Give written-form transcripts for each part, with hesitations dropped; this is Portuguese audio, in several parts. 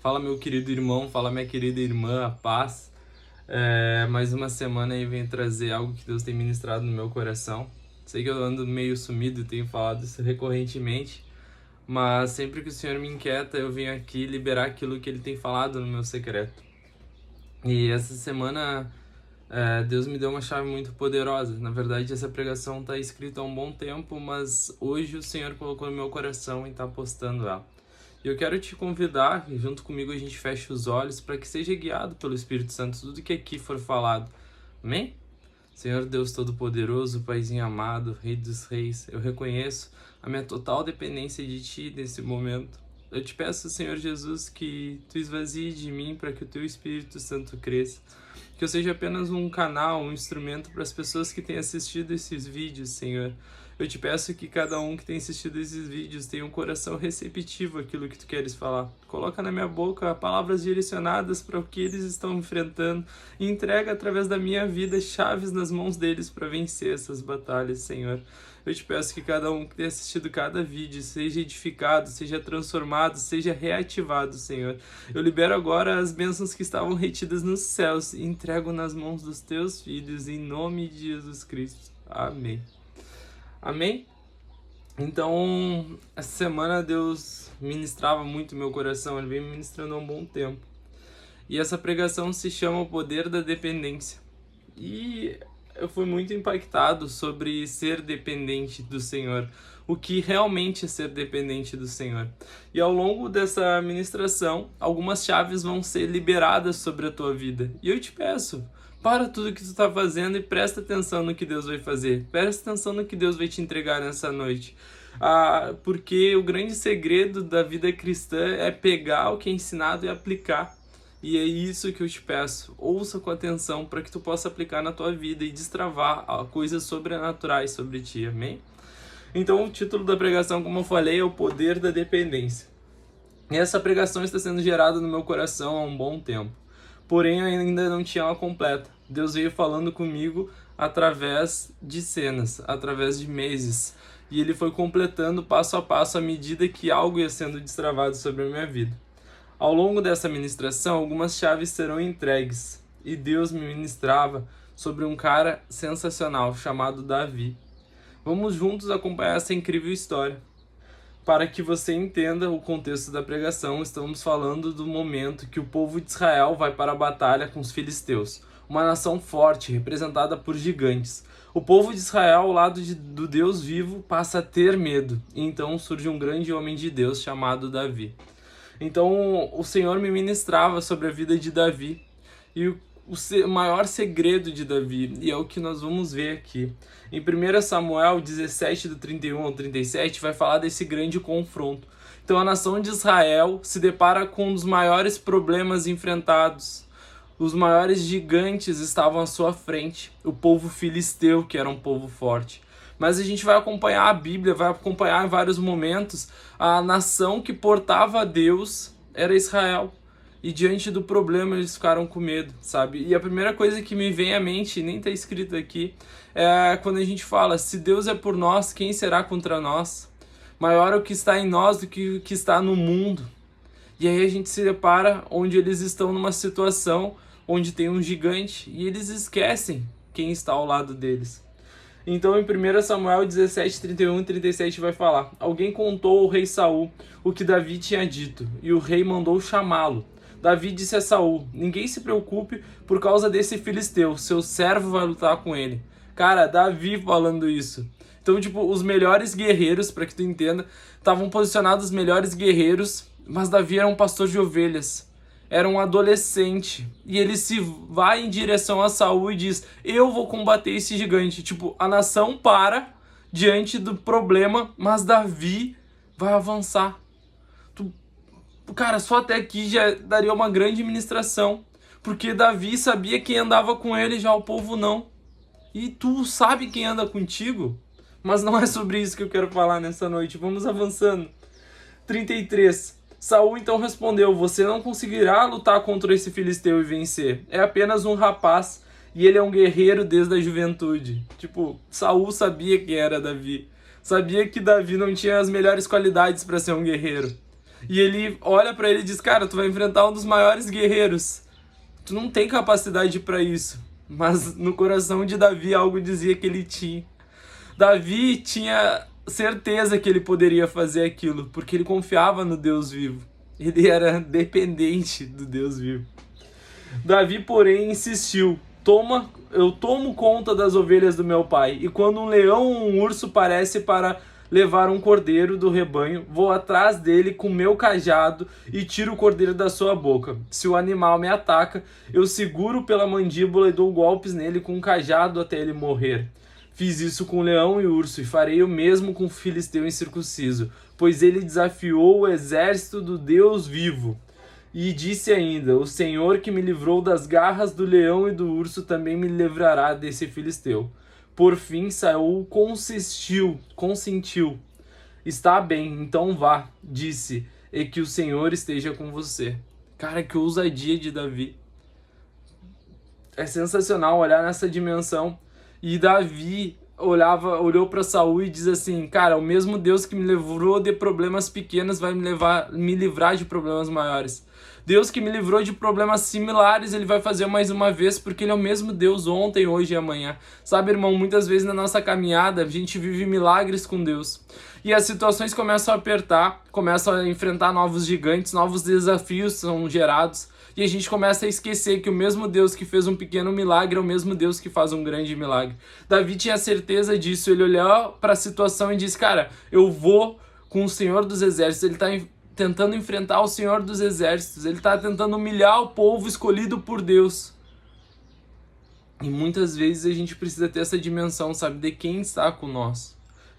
Fala, meu querido irmão, fala, minha querida irmã, a paz. Mais uma semana aí vem trazer algo que Deus tem ministrado no meu coração. Sei que eu ando meio sumido e tenho falado isso recorrentemente, mas sempre que o Senhor me inquieta, eu venho aqui liberar aquilo que Ele tem falado no meu secreto. E essa semana, Deus me deu uma chave muito poderosa. Na verdade, essa pregação está escrita há um bom tempo, mas hoje o Senhor colocou no meu coração e está postando ela. E eu quero te convidar, e junto comigo a gente feche os olhos para que seja guiado pelo Espírito Santo tudo que aqui for falado. Amém? Senhor Deus Todo-Poderoso, Paizinho amado, Rei dos Reis, eu reconheço a minha total dependência de Ti nesse momento. Eu te peço, Senhor Jesus, que Tu esvazie de mim para que o Teu Espírito Santo cresça. Que eu seja apenas um canal, um instrumento para as pessoas que têm assistido esses vídeos, Senhor. Eu te peço que cada um que tem assistido esses vídeos tenha um coração receptivo àquilo que Tu queres falar. Coloca na minha boca palavras direcionadas para o que eles estão enfrentando e entrega através da minha vida chaves nas mãos deles para vencer essas batalhas, Senhor. Eu te peço que cada um que tenha assistido cada vídeo seja edificado, seja transformado, seja reativado, Senhor. Eu libero agora as bênçãos que estavam retidas nos céus e entrego nas mãos dos Teus filhos, em nome de Jesus Cristo. Amém. Amém? Então, essa semana Deus ministrava muito meu coração, Ele vem ministrando há um bom tempo. E essa pregação se chama O Poder da Dependência. E eu fui muito impactado sobre ser dependente do Senhor, o que realmente é ser dependente do Senhor. E ao longo dessa ministração, algumas chaves vão ser liberadas sobre a tua vida. E eu te peço, para tudo que tu está fazendo e presta atenção no que Deus vai fazer. Presta atenção no que Deus vai te entregar nessa noite. Porque o grande segredo da vida cristã é pegar o que é ensinado e aplicar. E é isso que eu te peço. Ouça com atenção para que tu possa aplicar na tua vida e destravar coisas sobrenaturais sobre ti. Amém? Então o título da pregação, como eu falei, é O Poder da Dependência. E essa pregação está sendo gerada no meu coração há um bom tempo. Porém, eu ainda não tinha ela completa. Deus veio falando comigo através de cenas, através de meses. E Ele foi completando passo a passo à medida que algo ia sendo destravado sobre a minha vida. Ao longo dessa ministração, algumas chaves serão entregues. E Deus me ministrava sobre um cara sensacional chamado Davi. Vamos juntos acompanhar essa incrível história. Para que você entenda o contexto da pregação, estamos falando do momento que o povo de Israel vai para a batalha com os filisteus, uma nação forte, representada por gigantes. O povo de Israel, ao lado do Deus vivo, passa a ter medo, e então surge um grande homem de Deus chamado Davi. Então o Senhor me ministrava sobre a vida de Davi e o maior segredo de Davi, e é o que nós vamos ver aqui. Em 1 Samuel 17, do 31 ao 37, vai falar desse grande confronto. Então a nação de Israel se depara com um dos maiores problemas enfrentados. Os maiores gigantes estavam à sua frente, o povo filisteu, que era um povo forte. Mas a gente vai acompanhar a Bíblia, vai acompanhar em vários momentos a nação que portava a Deus era Israel. E diante do problema eles ficaram com medo, sabe? E a primeira coisa que me vem à mente, nem está escrito aqui, é quando a gente fala, se Deus é por nós, quem será contra nós? Maior é o que está em nós do que o que está no mundo. E aí a gente se depara onde eles estão numa situação onde tem um gigante e eles esquecem quem está ao lado deles. Então em 1 Samuel 17, 31 e 37 vai falar, alguém contou ao rei Saul o que Davi tinha dito, e o rei mandou chamá-lo. Davi disse a Saul, ninguém se preocupe por causa desse filisteu, seu servo vai lutar com ele. Cara, Davi falando isso. Então, tipo, os melhores guerreiros, para que tu entenda, estavam posicionados os melhores guerreiros, mas Davi era um pastor de ovelhas. Era um adolescente. E ele se vai em direção a Saul e diz, eu vou combater esse gigante. Tipo, a nação para diante do problema, mas Davi vai avançar. Cara, só até aqui já daria uma grande ministração. Porque Davi sabia quem andava com ele, já o povo não. E tu sabe quem anda contigo? Mas não é sobre isso que eu quero falar nessa noite. Vamos avançando. 33. Saul então respondeu, você não conseguirá lutar contra esse filisteu e vencer. É apenas um rapaz e ele é um guerreiro desde a juventude. Tipo, Saul sabia quem era Davi. Sabia que Davi não tinha as melhores qualidades para ser um guerreiro. E ele olha pra ele e diz, cara, tu vai enfrentar um dos maiores guerreiros. Tu não tem capacidade pra isso. Mas no coração de Davi algo dizia que ele tinha. Davi tinha certeza que ele poderia fazer aquilo, porque ele confiava no Deus vivo. Ele era dependente do Deus vivo. Davi, porém, insistiu. Eu tomo conta das ovelhas do meu pai, e quando um leão ou um urso parece para levar um cordeiro do rebanho, vou atrás dele com meu cajado e tiro o cordeiro da sua boca. Se o animal me ataca, eu seguro pela mandíbula e dou golpes nele com o cajado até ele morrer. Fiz isso com o leão e o urso, e farei o mesmo com o filisteu incircunciso, pois ele desafiou o exército do Deus vivo. E disse ainda, o Senhor que me livrou das garras do leão e do urso também me livrará desse filisteu. Por fim, Saul consentiu. Está bem, então vá, disse, e que o Senhor esteja com você. Cara, que ousadia de Davi. É sensacional olhar nessa dimensão. E Davi olhou para Saul e diz assim, cara, o mesmo Deus que me livrou de problemas pequenos vai me livrar de problemas maiores. Deus que me livrou de problemas similares, ele vai fazer mais uma vez, porque ele é o mesmo Deus ontem, hoje e amanhã. Sabe, irmão, muitas vezes na nossa caminhada, a gente vive milagres com Deus. E as situações começam a apertar, começam a enfrentar novos gigantes, novos desafios são gerados. E a gente começa a esquecer que o mesmo Deus que fez um pequeno milagre é o mesmo Deus que faz um grande milagre. Davi tinha certeza disso, ele olhou para a situação e disse, cara, eu vou com o Senhor dos Exércitos, ele está tentando enfrentar o Senhor dos Exércitos, ele está tentando humilhar o povo escolhido por Deus. E muitas vezes a gente precisa ter essa dimensão, sabe, de quem está com nós,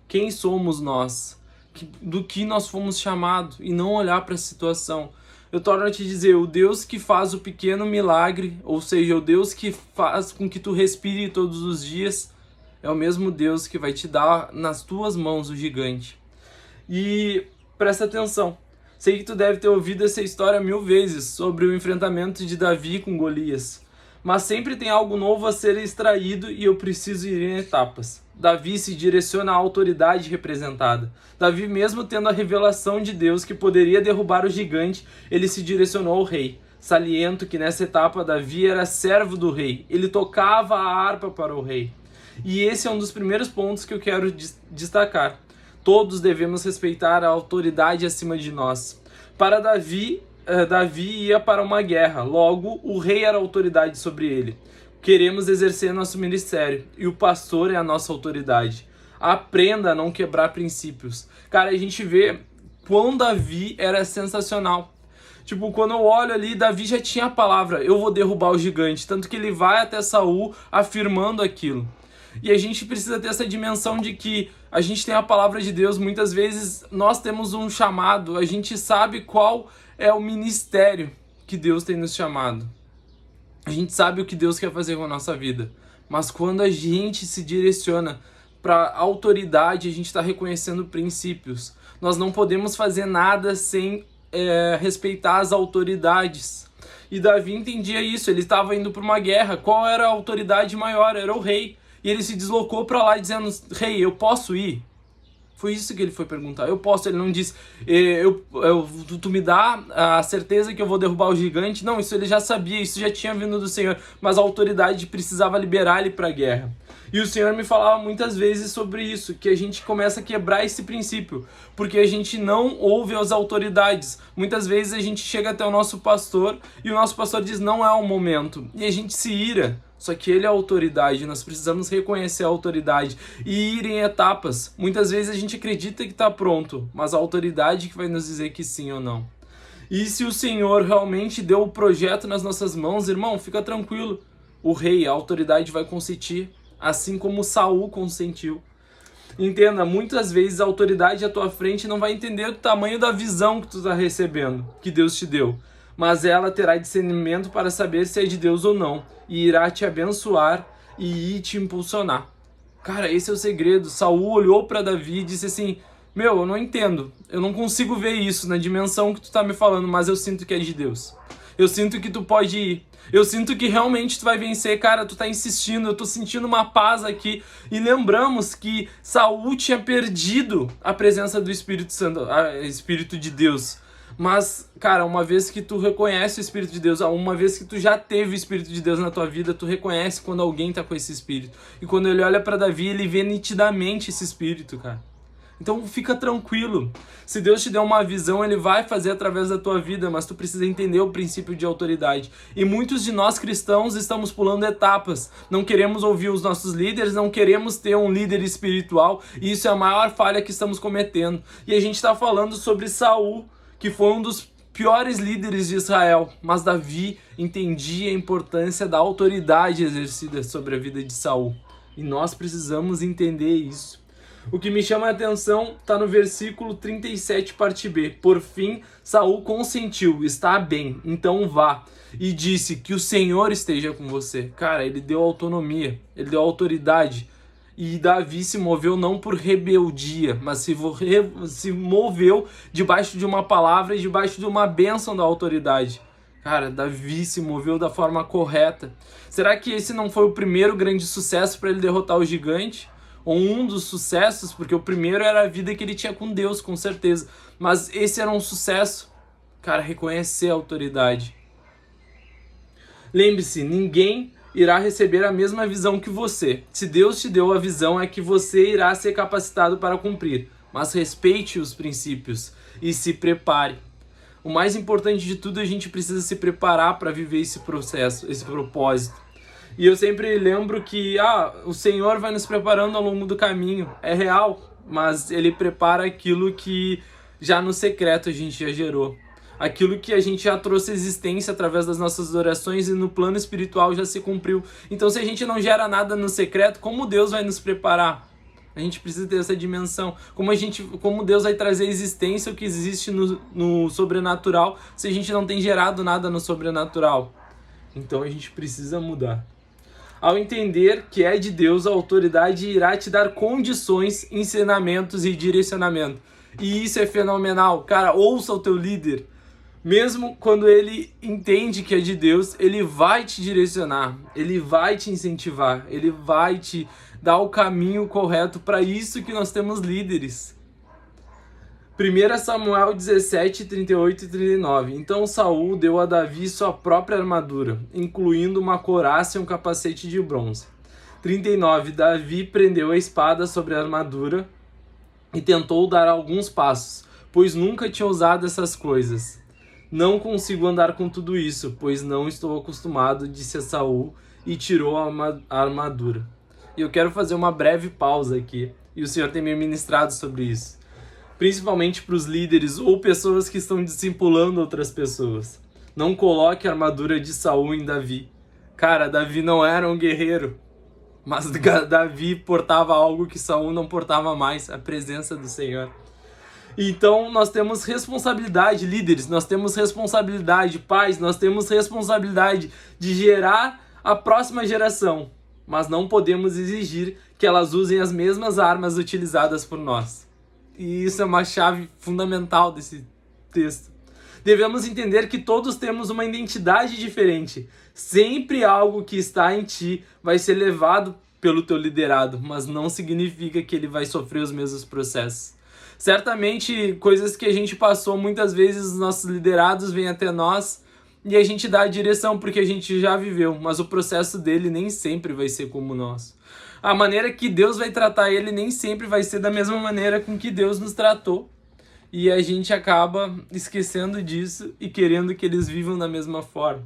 quem somos nós, do que nós fomos chamados, e não olhar para a situação. Eu torno a te dizer, o Deus que faz o pequeno milagre, ou seja, o Deus que faz com que tu respire todos os dias, é o mesmo Deus que vai te dar nas tuas mãos o gigante. E presta atenção, sei que tu deve ter ouvido essa história 1000 vezes sobre o enfrentamento de Davi com Golias, mas sempre tem algo novo a ser extraído e eu preciso ir em etapas. Davi se direciona à autoridade representada. Davi, mesmo tendo a revelação de Deus que poderia derrubar o gigante, ele se direcionou ao rei. Saliento que nessa etapa Davi era servo do rei. Ele tocava a harpa para o rei. E esse é um dos primeiros pontos que eu quero destacar. Todos devemos respeitar a autoridade acima de nós. Para Davi ia para uma guerra. Logo, o rei era a autoridade sobre ele. Queremos exercer nosso ministério e o pastor é a nossa autoridade. Aprenda a não quebrar princípios. Cara, a gente vê quão Davi era sensacional. Tipo, quando eu olho ali, Davi já tinha a palavra, eu vou derrubar o gigante. Tanto que ele vai até Saul afirmando aquilo. E a gente precisa ter essa dimensão de que a gente tem a palavra de Deus. Muitas vezes nós temos um chamado, a gente sabe qual é o ministério que Deus tem nos chamado. A gente sabe o que Deus quer fazer com a nossa vida, mas quando a gente se direciona para a autoridade, a gente está reconhecendo princípios. Nós não podemos fazer nada sem respeitar as autoridades. E Davi entendia isso, ele estava indo para uma guerra. Qual era a autoridade maior? Era o rei. E ele se deslocou para lá dizendo, rei, eu posso ir? Foi isso que ele foi perguntar. Eu posso, ele não disse, tu me dá a certeza que eu vou derrubar o gigante? Não, isso ele já sabia, isso já tinha vindo do Senhor. Mas a autoridade precisava liberar ele para a guerra. E o Senhor me falava muitas vezes sobre isso, que a gente começa a quebrar esse princípio, porque a gente não ouve as autoridades. Muitas vezes a gente chega até o nosso pastor e o nosso pastor diz, não é o momento. E a gente se ira. Só que ele é a autoridade, nós precisamos reconhecer a autoridade e ir em etapas. Muitas vezes a gente acredita que está pronto, mas a autoridade que vai nos dizer que sim ou não. E se o Senhor realmente deu o projeto nas nossas mãos, irmão, fica tranquilo. O rei, a autoridade vai consentir, assim como Saul consentiu. Entenda, muitas vezes a autoridade à tua frente não vai entender o tamanho da visão que tu está recebendo, que Deus te deu. Mas ela terá discernimento para saber se é de Deus ou não, e irá te abençoar e te impulsionar. Cara, esse é o segredo. Saul olhou para Davi e disse assim, eu não entendo, eu não consigo ver isso na dimensão que tu tá me falando, mas eu sinto que é de Deus. Eu sinto que tu pode ir. Eu sinto que realmente tu vai vencer, cara, tu tá insistindo, eu tô sentindo uma paz aqui. E lembramos que Saul tinha perdido a presença do Espírito Santo, o Espírito de Deus. Mas, cara, uma vez que tu reconhece o Espírito de Deus, uma vez que tu já teve o Espírito de Deus na tua vida, tu reconhece quando alguém tá com esse Espírito. E quando ele olha pra Davi, ele vê nitidamente esse Espírito, cara. Então fica tranquilo. Se Deus te der uma visão, ele vai fazer através da tua vida, mas tu precisa entender o princípio de autoridade. E muitos de nós cristãos estamos pulando etapas. Não queremos ouvir os nossos líderes, não queremos ter um líder espiritual, e isso é a maior falha que estamos cometendo. E a gente está falando sobre Saul, que foi um dos piores líderes de Israel, mas Davi entendia a importância da autoridade exercida sobre a vida de Saul. E nós precisamos entender isso. O que me chama a atenção está no versículo 37, parte B. Por fim, Saul consentiu, está bem, então vá. E disse que o Senhor esteja com você. Cara, ele deu autonomia, ele deu autoridade. E Davi se moveu não por rebeldia, mas se moveu debaixo de uma palavra e debaixo de uma bênção da autoridade. Cara, Davi se moveu da forma correta. Será que esse não foi o primeiro grande sucesso para ele derrotar o gigante? Ou um dos sucessos, porque o primeiro era a vida que ele tinha com Deus, com certeza. Mas esse era um sucesso. Cara, reconhecer a autoridade. Lembre-se, ninguém irá receber a mesma visão que você. Se Deus te deu a visão, é que você irá ser capacitado para cumprir. Mas respeite os princípios e se prepare. O mais importante de tudo, a gente precisa se preparar para viver esse processo, esse propósito. E eu sempre lembro que o Senhor vai nos preparando ao longo do caminho. É real, mas Ele prepara aquilo que já no secreto a gente já gerou. Aquilo que a gente já trouxe existência através das nossas orações e no plano espiritual já se cumpriu. Então, se a gente não gera nada no secreto, como Deus vai nos preparar? A gente precisa ter essa dimensão. Como Deus vai trazer existência o que existe no sobrenatural se a gente não tem gerado nada no sobrenatural? Então a gente precisa mudar. Ao entender que é de Deus, a autoridade irá te dar condições, ensinamentos e direcionamento. E isso é fenomenal. Cara, ouça o teu líder. Mesmo quando ele entende que é de Deus, ele vai te direcionar, ele vai te incentivar, ele vai te dar o caminho correto. Para isso que nós temos líderes. 1 Samuel 17, 38 e 39. Então Saul deu a Davi sua própria armadura, incluindo uma couraça e um capacete de bronze. 39. Davi prendeu a espada sobre a armadura e tentou dar alguns passos, pois nunca tinha usado essas coisas. Não consigo andar com tudo isso, pois não estou acostumado, disse Saul, e tirou a armadura. E eu quero fazer uma breve pausa aqui, e o Senhor tem me ministrado sobre isso. Principalmente para os líderes ou pessoas que estão discipulando outras pessoas. Não coloque a armadura de Saul em Davi. Cara, Davi não era um guerreiro, mas Davi portava algo que Saul não portava mais, a presença do Senhor. Então nós temos responsabilidade, líderes, nós temos responsabilidade, pais, nós temos responsabilidade de gerar a próxima geração, mas não podemos exigir que elas usem as mesmas armas utilizadas por nós. E isso é uma chave fundamental desse texto. Devemos entender que todos temos uma identidade diferente. Sempre algo que está em ti vai ser levado pelo teu liderado, mas não significa que ele vai sofrer os mesmos processos. Certamente, coisas que a gente passou, muitas vezes os nossos liderados vêm até nós e a gente dá a direção porque a gente já viveu, mas o processo dele nem sempre vai ser como o nosso. A maneira que Deus vai tratar ele nem sempre vai ser da mesma maneira com que Deus nos tratou. E a gente acaba esquecendo disso e querendo que eles vivam da mesma forma.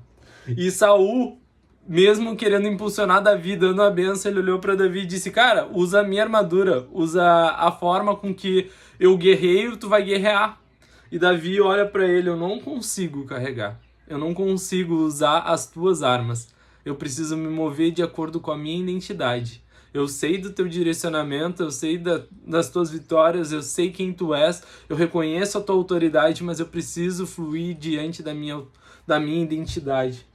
E Saul, mesmo querendo impulsionar Davi, dando a bênção, ele olhou para Davi e disse: cara, usa a minha armadura, usa a forma com que eu guerreio, tu vai guerrear. E Davi olha para ele: eu não consigo carregar, eu não consigo usar as tuas armas, eu preciso me mover de acordo com a minha identidade. Eu sei do teu direcionamento, eu sei das tuas vitórias, eu sei quem tu és, eu reconheço a tua autoridade, mas eu preciso fluir diante da minha identidade.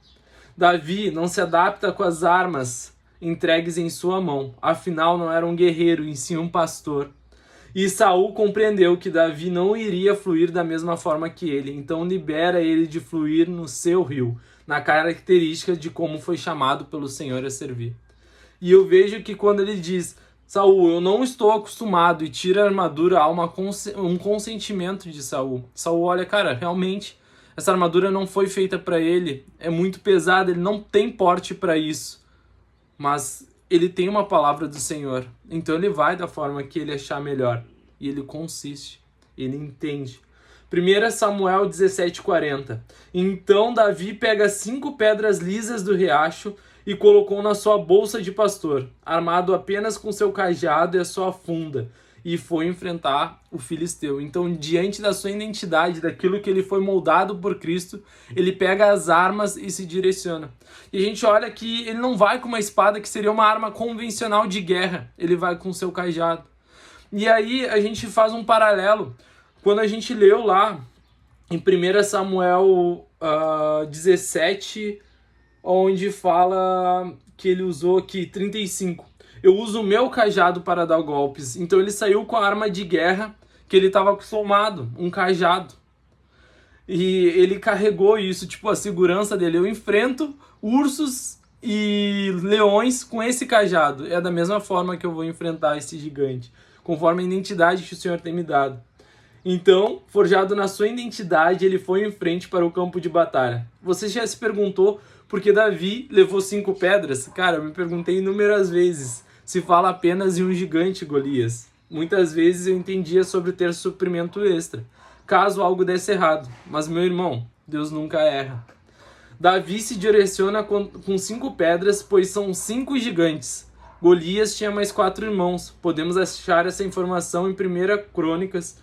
Davi não se adapta com as armas entregues em sua mão, afinal não era um guerreiro, e sim um pastor. E Saul compreendeu que Davi não iria fluir da mesma forma que ele, então libera ele de fluir no seu rio, na característica de como foi chamado pelo Senhor a servir. E eu vejo que quando ele diz: Saul, eu não estou acostumado, e tira a armadura, há um consentimento de Saul. Saul olha, cara, realmente, essa armadura não foi feita para ele, é muito pesada, ele não tem porte para isso. Mas ele tem uma palavra do Senhor, então ele vai da forma que ele achar melhor. E ele consiste, ele entende. 1 Samuel 17:40. Então Davi pega 5 pedras lisas do riacho e colocou na sua bolsa de pastor, armado apenas com seu cajado e a sua funda, e foi enfrentar o filisteu. Então, diante da sua identidade, daquilo que ele foi moldado por Cristo, ele pega as armas e se direciona. E a gente olha que ele não vai com uma espada que seria uma arma convencional de guerra, ele vai com seu cajado. E aí a gente faz um paralelo. Quando a gente leu lá em 1 Samuel 17, onde fala que ele usou aqui 35. Eu uso o meu cajado para dar golpes. Então ele saiu com a arma de guerra que ele estava acostumado, um cajado. E ele carregou isso, tipo, a segurança dele. Eu enfrento ursos e leões com esse cajado. É da mesma forma que eu vou enfrentar esse gigante, conforme a identidade que o Senhor tem me dado. Então, forjado na sua identidade, ele foi em frente para o campo de batalha. Você já se perguntou por que Davi levou 5 pedras? Cara, eu me perguntei inúmeras vezes se fala apenas em um gigante Golias. Muitas vezes eu entendia sobre ter suprimento extra, caso algo desse errado. Mas, meu irmão, Deus nunca erra. Davi se direciona com 5 pedras, pois são 5 gigantes. Golias tinha mais 4 irmãos. Podemos achar essa informação em 1 Crônicas,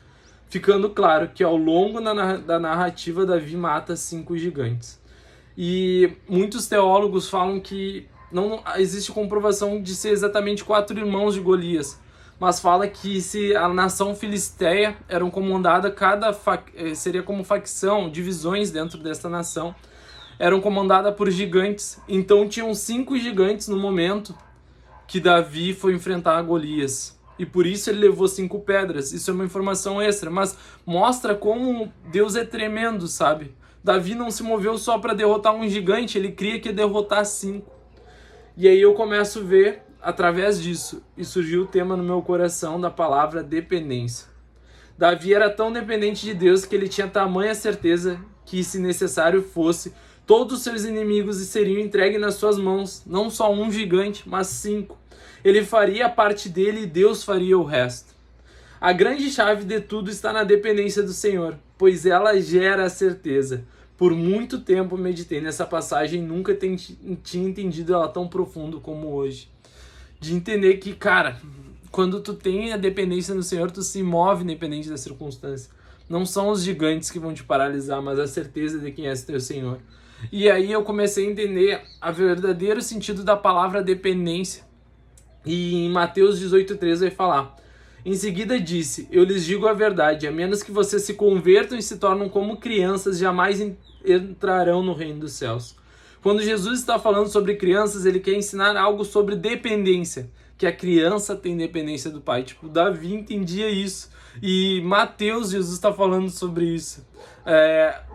ficando claro que ao longo da narrativa Davi mata 5 gigantes. E muitos teólogos falam que não existe comprovação de ser exatamente 4 irmãos de Golias, mas fala que se a nação filisteia era comandada, seria como facção, divisões dentro dessa nação, eram comandadas por gigantes. Então tinham 5 gigantes no momento que Davi foi enfrentar Golias. E por isso ele levou 5 pedras. Isso é uma informação extra, mas mostra como Deus é tremendo, sabe? Davi não se moveu só para derrotar um gigante, ele queria que derrotar 5. E aí eu começo a ver, através disso, e surgiu o tema no meu coração da palavra dependência. Davi era tão dependente de Deus que ele tinha tamanha certeza que, se necessário fosse, todos os seus inimigos seriam entregues nas suas mãos, não só um gigante, mas 5. Ele faria a parte dele e Deus faria o resto. A grande chave de tudo está na dependência do Senhor, pois ela gera a certeza. Por muito tempo meditei nessa passagem e nunca tinha entendido ela tão profundo como hoje. De entender que, cara, quando tu tem a dependência no Senhor, tu se move independente da circunstância. Não são os gigantes que vão te paralisar, mas a certeza de quem é teu Senhor. E aí eu comecei a entender o verdadeiro sentido da palavra dependência. E em Mateus 18:3 vai falar: em seguida disse, eu lhes digo a verdade, a menos que vocês se convertam e se tornem como crianças, jamais entrarão no reino dos céus. Quando Jesus está falando sobre crianças, ele quer ensinar algo sobre dependência, que a criança tem dependência do pai. Tipo, Davi entendia isso. E Mateus, Jesus está falando sobre isso.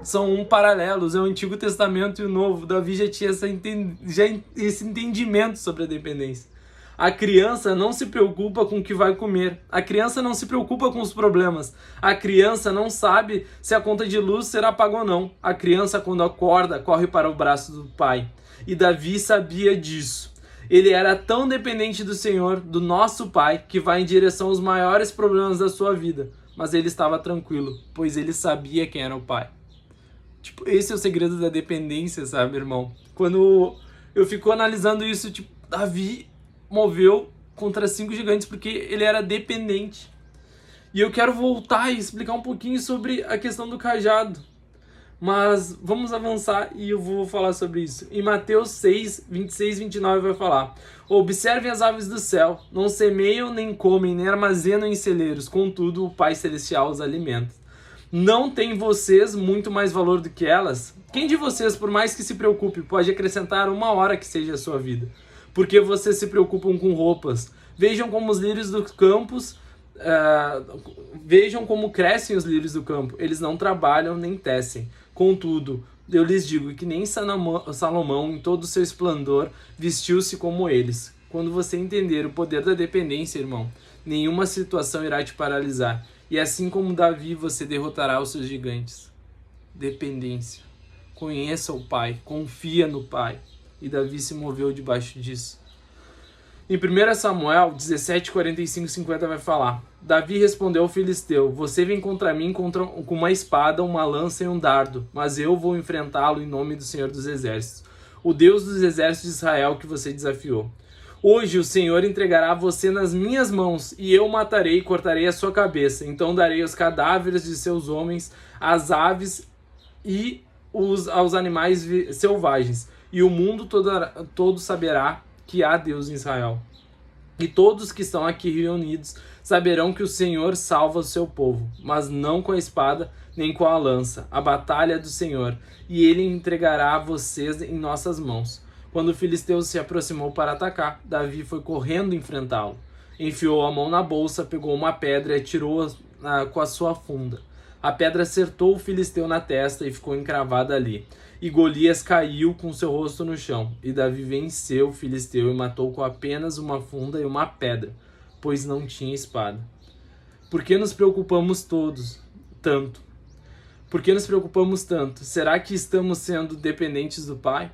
São paralelos, é o Antigo Testamento e o Novo. Davi já tinha esse entendimento sobre a dependência. A criança não se preocupa com o que vai comer. A criança não se preocupa com os problemas. A criança não sabe se a conta de luz será paga ou não. A criança, quando acorda, corre para o braço do pai. E Davi sabia disso. Ele era tão dependente do Senhor, do nosso Pai, que vai em direção aos maiores problemas da sua vida. Mas ele estava tranquilo, pois ele sabia quem era o Pai. Tipo, esse é o segredo da dependência, sabe, irmão? Quando eu fico analisando isso, tipo, Davi moveu contra 5 gigantes porque ele era dependente. E eu quero voltar e explicar um pouquinho sobre a questão do cajado. Mas vamos avançar e eu vou falar sobre isso. Em Mateus 6, 26 e 29 vai falar: observem as aves do céu, não semeiam, nem comem, nem armazenam em celeiros, contudo o Pai Celestial os alimenta. Não tem vocês muito mais valor do que elas? Quem de vocês, por mais que se preocupe, pode acrescentar 1 hora que seja a sua vida? Porque vocês se preocupam com roupas. Vejam como os lírios dos campos, vejam como crescem os lírios do campo. Eles não trabalham nem tecem. Contudo, eu lhes digo que nem Salomão, em todo o seu esplendor, vestiu-se como eles. Quando você entender o poder da dependência, irmão, nenhuma situação irá te paralisar. E assim como Davi, você derrotará os seus gigantes. Dependência. Conheça o Pai, confia no Pai. E Davi se moveu debaixo disso. Em 1 Samuel 17, 45 e 50 vai falar: Davi respondeu ao filisteu: Você vem contra mim com uma espada, uma lança e um dardo, mas eu vou enfrentá-lo em nome do Senhor dos Exércitos, o Deus dos exércitos de Israel que você desafiou. Hoje o Senhor entregará você nas minhas mãos, e eu o matarei e cortarei a sua cabeça. Então darei os cadáveres de seus homens, às aves e aos animais selvagens, e o mundo todo saberá que há Deus em Israel. E todos que estão aqui reunidos saberão que o Senhor salva o seu povo, mas não com a espada nem com a lança. A batalha é do Senhor, e ele entregará vocês em nossas mãos. Quando o filisteu se aproximou para atacar, Davi foi correndo enfrentá-lo. Enfiou a mão na bolsa, pegou uma pedra e atirou-a com a sua funda. A pedra acertou o filisteu na testa e ficou encravada ali. E Golias caiu com seu rosto no chão. E Davi venceu o filisteu e matou com apenas uma funda e uma pedra, pois não tinha espada. Por que nos preocupamos tanto? Por que nos preocupamos tanto? Será que estamos sendo dependentes do Pai?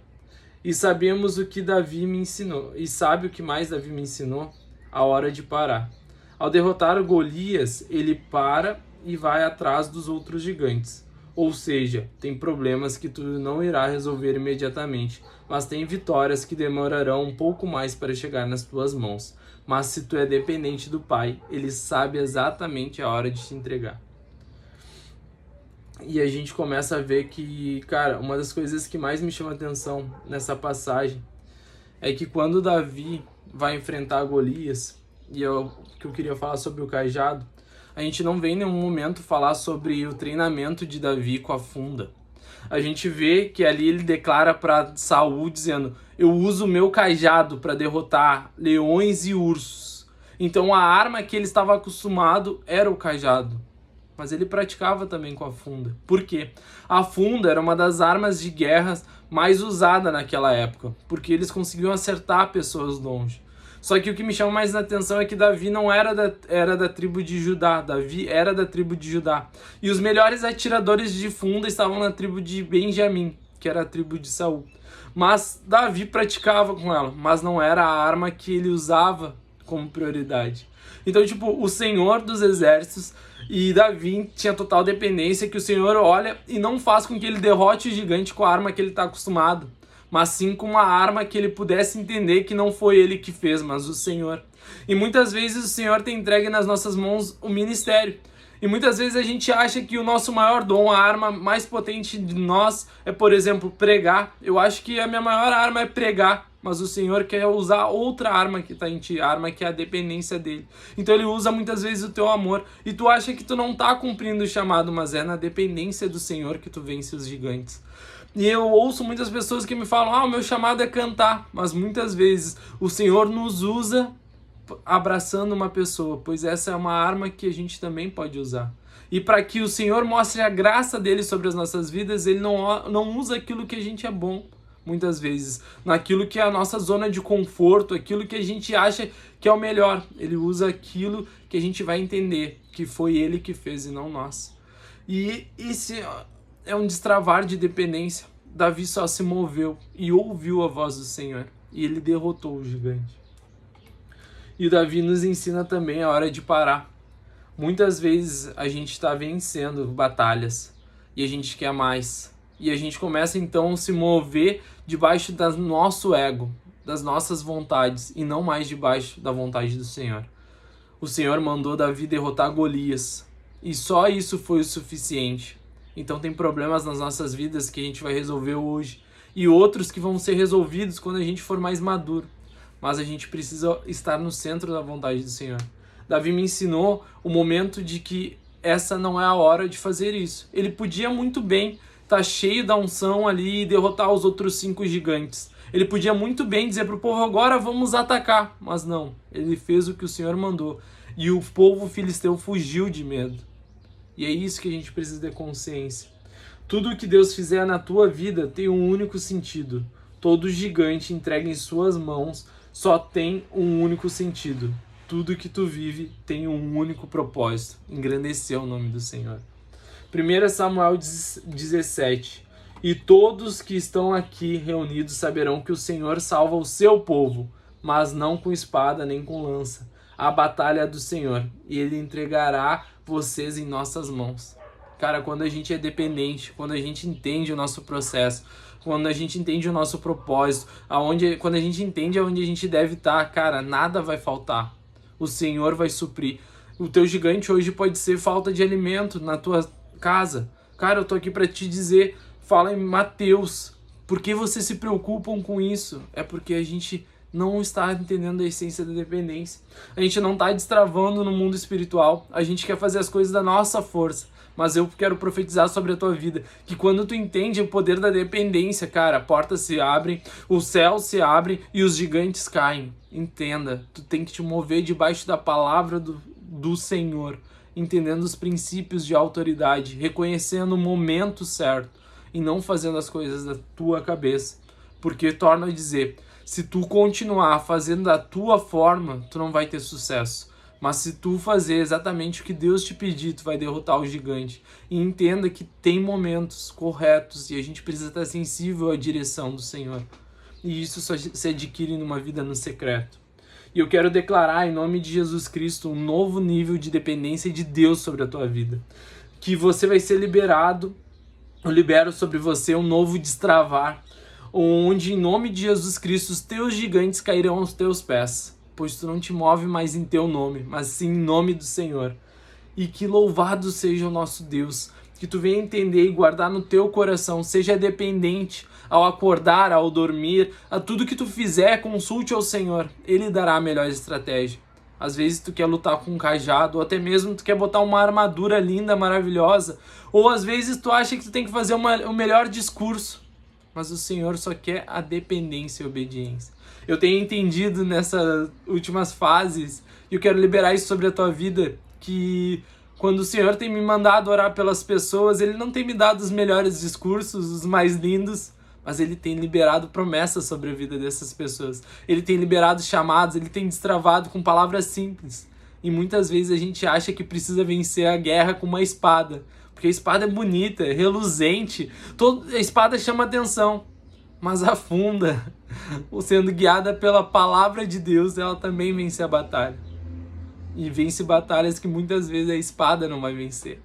E sabemos o que Davi me ensinou. E sabe o que mais Davi me ensinou? A hora de parar. Ao derrotar Golias, ele para e vai atrás dos outros gigantes. Ou seja, tem problemas que tu não irá resolver imediatamente, mas tem vitórias que demorarão um pouco mais para chegar nas tuas mãos. Mas se tu é dependente do Pai, ele sabe exatamente a hora de te entregar. E a gente começa a ver que, cara, uma das coisas que mais me chama atenção nessa passagem é que quando Davi vai enfrentar Golias, e que eu queria falar sobre o cajado, a gente não vê em nenhum momento falar sobre o treinamento de Davi com a funda. A gente vê que ali ele declara para Saul dizendo: eu uso o meu cajado para derrotar leões e ursos. Então a arma que ele estava acostumado era o cajado. Mas ele praticava também com a funda. Por quê? A funda era uma das armas de guerra mais usada naquela época, porque eles conseguiam acertar pessoas longe. Só que o que me chama mais a atenção é que Davi não era da tribo de Judá. Davi era da tribo de Judá. E os melhores atiradores de funda estavam na tribo de Benjamim, que era a tribo de Saul. Mas Davi praticava com ela, mas não era a arma que ele usava como prioridade. Então, o Senhor dos Exércitos e Davi tinha total dependência, que o Senhor olha e não faz com que ele derrote o gigante com a arma que ele está acostumado, mas sim com uma arma que ele pudesse entender que não foi ele que fez, mas o Senhor. E muitas vezes o Senhor tem entregue nas nossas mãos o ministério. E muitas vezes a gente acha que o nosso maior dom, a arma mais potente de nós é, por exemplo, pregar. Eu acho que a minha maior arma é pregar, mas o Senhor quer usar outra arma que está em ti, a arma que é a dependência dele. Então ele usa muitas vezes o teu amor, e tu acha que tu não está cumprindo o chamado, mas é na dependência do Senhor que tu vence os gigantes. E eu ouço muitas pessoas que me falam: o meu chamado é cantar, mas muitas vezes o Senhor nos usa abraçando uma pessoa, pois essa é uma arma que a gente também pode usar. E para que o Senhor mostre a graça dele sobre as nossas vidas, ele não usa aquilo que a gente é bom, muitas vezes, naquilo que é a nossa zona de conforto, aquilo que a gente acha que é o melhor. Ele usa aquilo que a gente vai entender que foi ele que fez e não nós. E esse é um destravar de dependência. Davi só se moveu e ouviu a voz do Senhor, e ele derrotou o gigante. E o Davi nos ensina também a hora de parar. Muitas vezes a gente está vencendo batalhas e a gente quer mais. E a gente começa então a se mover debaixo do nosso ego, das nossas vontades, e não mais debaixo da vontade do Senhor. O Senhor mandou Davi derrotar Golias, e só isso foi o suficiente. Então tem problemas nas nossas vidas que a gente vai resolver hoje, e outros que vão ser resolvidos quando a gente for mais maduro. Mas a gente precisa estar no centro da vontade do Senhor. Davi me ensinou o momento de que essa não é a hora de fazer isso. Ele podia muito bem estar cheio da unção ali e derrotar os outros 5 gigantes. Ele podia muito bem dizer para o povo: agora vamos atacar. Mas não, ele fez o que o Senhor mandou. E o povo filisteu fugiu de medo. E é isso que a gente precisa ter consciência. Tudo o que Deus fizer na tua vida tem um único sentido. Todo gigante entregue em suas mãos só tem um único sentido. Tudo que tu vive tem um único propósito: engrandecer o nome do Senhor. 1 Samuel 17. E todos que estão aqui reunidos saberão que o Senhor salva o seu povo, mas não com espada nem com lança. A batalha é do Senhor, e Ele entregará vocês em nossas mãos. Cara, quando a gente é dependente, quando a gente entende o nosso processo, quando a gente entende o nosso propósito, quando a gente entende aonde a gente deve estar, cara, nada vai faltar. O Senhor vai suprir. O teu gigante hoje pode ser falta de alimento na tua casa. Cara, eu tô aqui para te dizer, fala em Mateus. Por que vocês se preocupam com isso? É porque a gente não está entendendo a essência da dependência. A gente não está destravando no mundo espiritual. A gente quer fazer as coisas da nossa força. Mas eu quero profetizar sobre a tua vida, que quando tu entende o poder da dependência, cara, portas se abrem, o céu se abre e os gigantes caem. Entenda, tu tem que te mover debaixo da palavra do Senhor, entendendo os princípios de autoridade, reconhecendo o momento certo e não fazendo as coisas da tua cabeça. Porque, torno a dizer, se tu continuar fazendo da tua forma, tu não vai ter sucesso. Mas se tu fazer exatamente o que Deus te pedir, tu vai derrotar o gigante. E entenda que tem momentos corretos e a gente precisa estar sensível à direção do Senhor. E isso só se adquire numa vida no secreto. E eu quero declarar em nome de Jesus Cristo um novo nível de dependência de Deus sobre a tua vida. Que você vai ser liberado, eu libero sobre você um novo destravar, onde em nome de Jesus Cristo os teus gigantes cairão aos teus pés. Pois tu não te move mais em teu nome, mas sim em nome do Senhor. E que louvado seja o nosso Deus, que tu venha entender e guardar no teu coração, seja dependente ao acordar, ao dormir, a tudo que tu fizer, consulte ao Senhor, Ele dará a melhor estratégia. Às vezes tu quer lutar com um cajado, ou até mesmo tu quer botar uma armadura linda, maravilhosa, ou às vezes tu acha que tu tem que fazer o melhor discurso, mas o Senhor só quer a dependência e a obediência. Eu tenho entendido nessas últimas fases, e eu quero liberar isso sobre a tua vida, que quando o Senhor tem me mandado orar pelas pessoas, Ele não tem me dado os melhores discursos, os mais lindos, mas Ele tem liberado promessas sobre a vida dessas pessoas. Ele tem liberado chamados, Ele tem destravado com palavras simples. E muitas vezes a gente acha que precisa vencer a guerra com uma espada, porque a espada é bonita, é reluzente, a espada chama atenção, mas afunda. Sendo guiada pela palavra de Deus, ela também vence a batalha. E vence batalhas que muitas vezes a espada não vai vencer.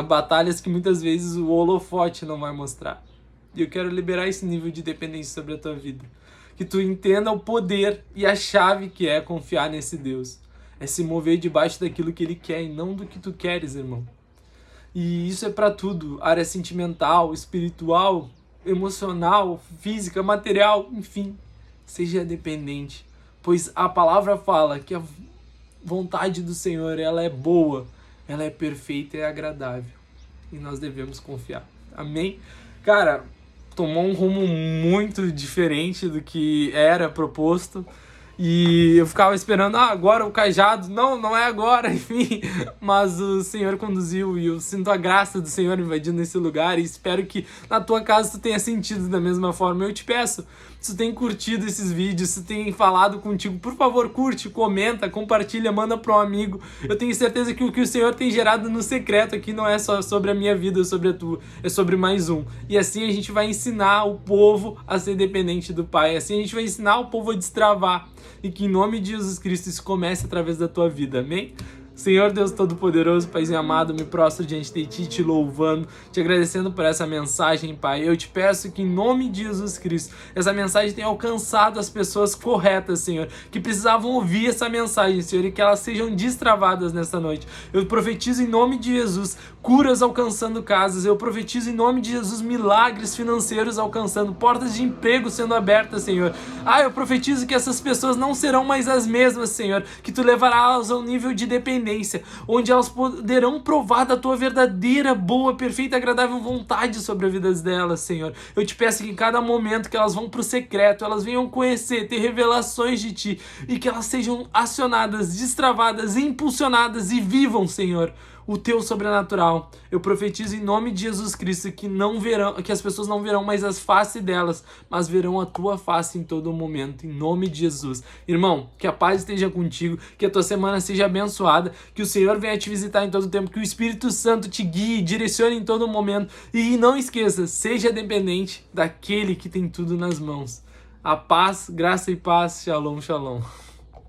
Batalhas que muitas vezes o holofote não vai mostrar. E eu quero liberar esse nível de dependência sobre a tua vida. Que tu entenda o poder e a chave que é confiar nesse Deus. É se mover debaixo daquilo que Ele quer e não do que tu queres, irmão. E isso é para tudo. Área sentimental, espiritual, emocional, física, material, enfim. Seja dependente. Pois a palavra fala que a vontade do Senhor, ela é boa, ela é perfeita e é agradável. E nós devemos confiar. Amém? Cara, tomou um rumo muito diferente do que era proposto. E eu ficava esperando, agora o cajado, não é agora, enfim. Mas o Senhor conduziu e eu sinto a graça do Senhor invadindo esse lugar. E espero que na tua casa tu tenha sentido da mesma forma. Eu te peço, se tu tem curtido esses vídeos, se tu tem falado contigo, por favor, curte, comenta, compartilha, manda para um amigo. Eu tenho certeza que o que o Senhor tem gerado no secreto aqui não é só sobre a minha vida ou sobre a tua, é sobre mais um. E assim a gente vai ensinar o povo a ser dependente do Pai. Assim a gente vai ensinar o povo a destravar. E que em nome de Jesus Cristo isso comece através da tua vida, amém? Senhor Deus Todo-Poderoso, Paizinho amado, me prostro diante de Ti, te louvando, te agradecendo por essa mensagem, Pai. Eu te peço que em nome de Jesus Cristo, essa mensagem tenha alcançado as pessoas corretas, Senhor, que precisavam ouvir essa mensagem, Senhor, e que elas sejam destravadas nesta noite. Eu profetizo em nome de Jesus, curas alcançando casas. Eu profetizo em nome de Jesus, milagres financeiros alcançando, portas de emprego sendo abertas, Senhor. Eu profetizo que essas pessoas não serão mais as mesmas, Senhor, que Tu levarás a um nível de dependência, onde elas poderão provar da Tua verdadeira, boa, perfeita, agradável vontade sobre a vida delas, Senhor. Eu te peço que em cada momento que elas vão pro secreto, elas venham conhecer, ter revelações de Ti, e que elas sejam acionadas, destravadas, impulsionadas e vivam, Senhor, o teu sobrenatural. Eu profetizo em nome de Jesus Cristo que não verão, que as pessoas não verão mais as faces delas, mas verão a tua face em todo momento, em nome de Jesus. Irmão, que a paz esteja contigo, que a tua semana seja abençoada, que o Senhor venha te visitar em todo tempo, que o Espírito Santo te guie, direcione em todo momento. E não esqueça, seja dependente daquele que tem tudo nas mãos. A paz, graça e paz, shalom, shalom.